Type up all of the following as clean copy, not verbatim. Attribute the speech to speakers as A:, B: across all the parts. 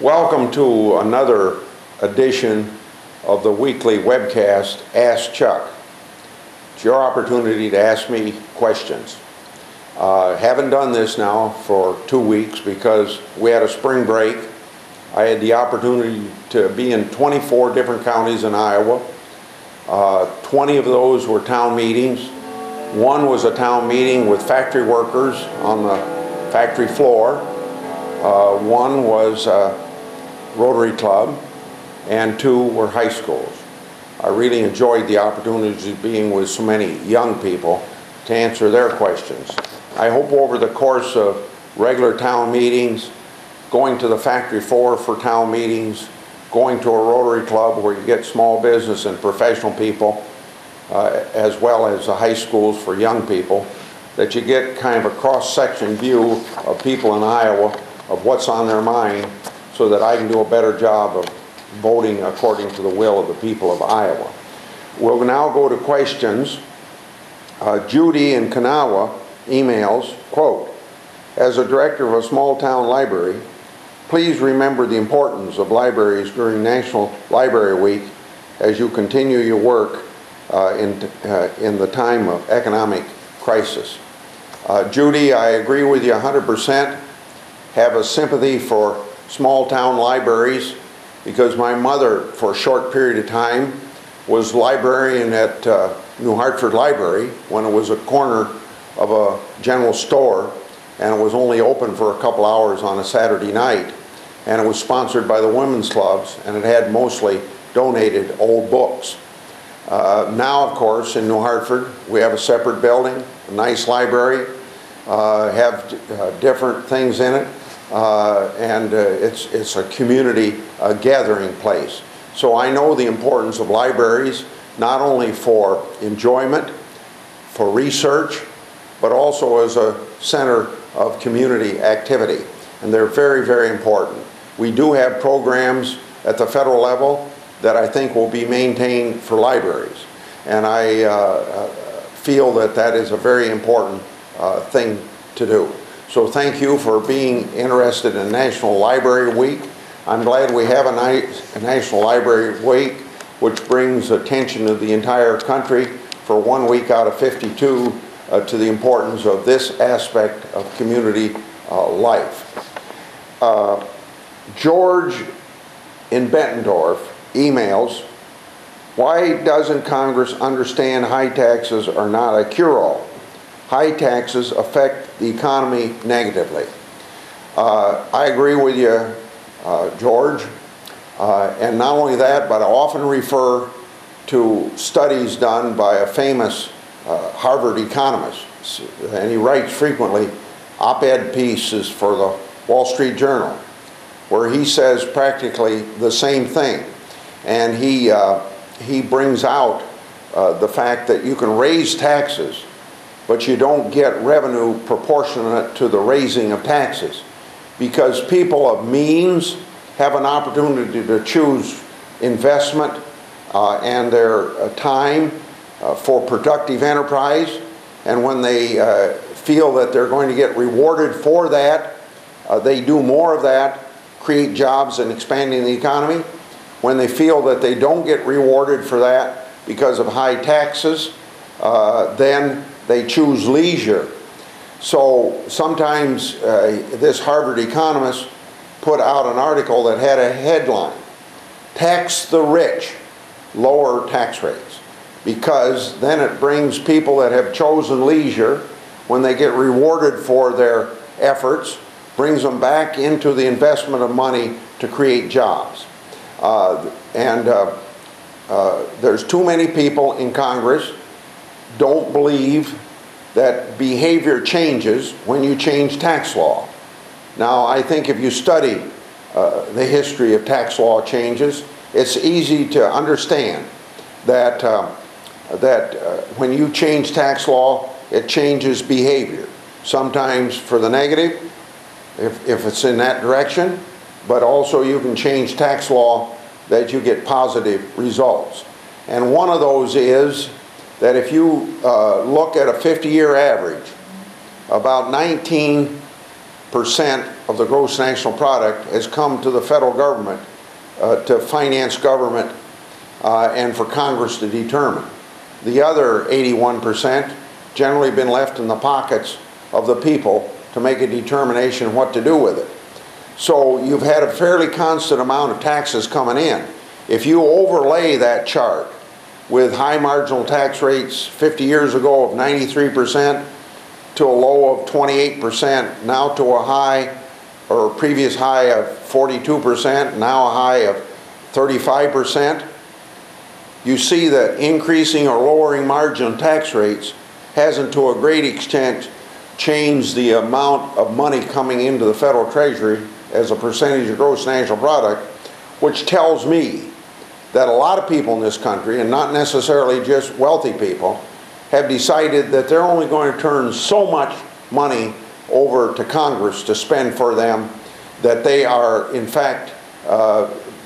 A: Welcome to another edition of the weekly webcast, Ask Chuck. It's your opportunity to ask me questions. Haven't done this now for 2 weeks because we had a spring break. I had the opportunity to be in 24 different counties in Iowa. 20 of those were town meetings. One was a town meeting with factory workers on the factory floor. One was Rotary Club, and 2 were high schools. I really enjoyed the opportunity of being with so many young people to answer their questions. I hope over the course of regular town meetings, going to the factory floor for town meetings, going to a Rotary Club where you get small business and professional people, as well as the high schools for young people, that you get kind of a cross-section view of people in Iowa, of what's on their mind, so that I can do a better job of voting according to the will of the people of Iowa. We'll now go to questions. Judy in Kanawha emails, quote, "As a director of a small town library, please remember the importance of libraries during National Library Week as you continue your work in the time of economic crisis." Judy, I agree with you 100%. Have a sympathy for small town libraries, because my mother, for a short period of time, was librarian at New Hartford Library when it was a corner of a general store, and it was only open for a couple hours on a Saturday night, and it was sponsored by the women's clubs, and it had mostly donated old books. Now, of course, in New Hartford, we have a separate building, a nice library, have different things in it, and it's a community gathering place. So I know the importance of libraries, not only for enjoyment, for research, but also as a center of community activity. And they're very, very important. We do have programs at the federal level that I think will be maintained for libraries. And I feel that that is a very important thing to do. So thank you for being interested in National Library Week. I'm glad we have a National Library Week, which brings attention to the entire country for 1 week out of 52 to the importance of this aspect of community life. George in Bettendorf emails, "Why doesn't Congress understand high taxes are not a cure-all? High taxes affect the economy negatively." I agree with you, George, and not only that, but I often refer to studies done by a famous Harvard economist, and he writes frequently op-ed pieces for the Wall Street Journal, where he says practically the same thing, and he brings out the fact that you can raise taxes, but you don't get revenue proportionate to the raising of taxes, because people of means have an opportunity to choose investment and their time for productive enterprise, and when they feel that they're going to get rewarded for that, they do more of that, create jobs and expanding the economy. When they feel that they don't get rewarded for that because of high taxes, then they choose leisure. So sometimes this Harvard economist put out an article that had a headline, "Tax the Rich, Lower Tax Rates," because then it brings people that have chosen leisure, when they get rewarded for their efforts, brings them back into the investment of money to create jobs. There's too many people in Congress don't believe that behavior changes when you change tax law. Now, I think if you study the history of tax law changes, it's easy to understand that, when you change tax law, it changes behavior. Sometimes for the negative, if it's in that direction, but also you can change tax law that you get positive results. And one of those is that if you look at a 50-year average, about 19% of the gross national product has come to the federal government to finance government and for Congress to determine. The other 81% generally been left in the pockets of the people to make a determination what to do with it. So you've had a fairly constant amount of taxes coming in. If you overlay that chart with high marginal tax rates 50 years ago of 93% to a low of 28%, now to a high or previous high of 42%, now a high of 35%, you see that increasing or lowering marginal tax rates hasn't to a great extent changed the amount of money coming into the federal treasury as a percentage of gross national product, which tells me that a lot of people in this country, and not necessarily just wealthy people, have decided that they're only going to turn so much money over to Congress to spend for them that they are in fact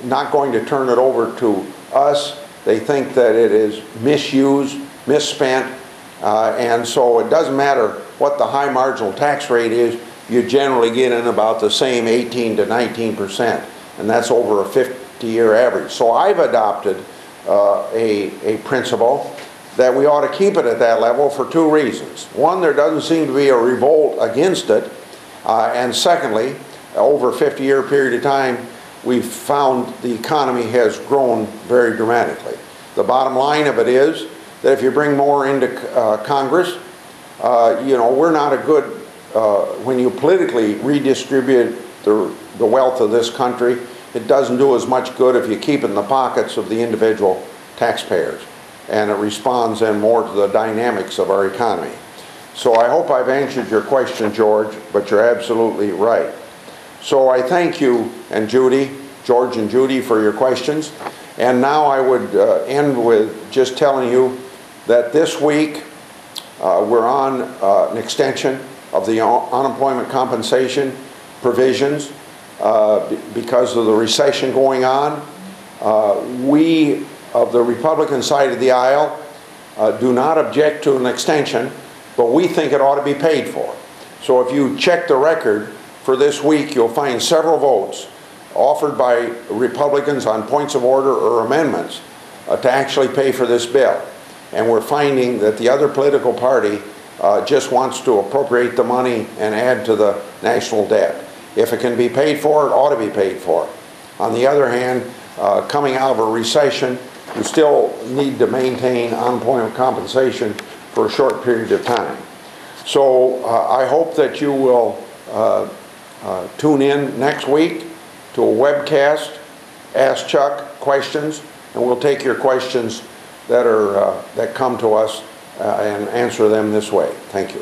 A: not going to turn it over to us. They think that it is misused, misspent, and so it doesn't matter what the high marginal tax rate is, you generally get in about the same 18 to 19%, and that's over a 50-year average. So I've adopted a principle that we ought to keep it at that level for two reasons. One, there doesn't seem to be a revolt against it, and secondly, over a 50-year period of time, we've found the economy has grown very dramatically. The bottom line of it is that if you bring more into Congress, you know, we're not a good, when you politically redistribute the wealth of this country, it doesn't do as much good if you keep it in the pockets of the individual taxpayers. And it responds then more to the dynamics of our economy. So I hope I've answered your question, George, but you're absolutely right. So I thank you and Judy, George and Judy, for your questions. And now I would end with just telling you that this week we're on an extension of the unemployment compensation provisions because of the recession going on. We, of the Republican side of the aisle, do not object to an extension, but we think it ought to be paid for. So if you check the record for this week, you'll find several votes offered by Republicans on points of order or amendments to actually pay for this bill. And we're finding that the other political party just wants to appropriate the money and add to the national debt. If it can be paid for, it ought to be paid for. On the other hand, coming out of a recession, you still need to maintain unemployment compensation for a short period of time. So I hope that you will tune in next week to a webcast, Ask Chuck questions, and we'll take your questions that come to us and answer them this way. Thank you.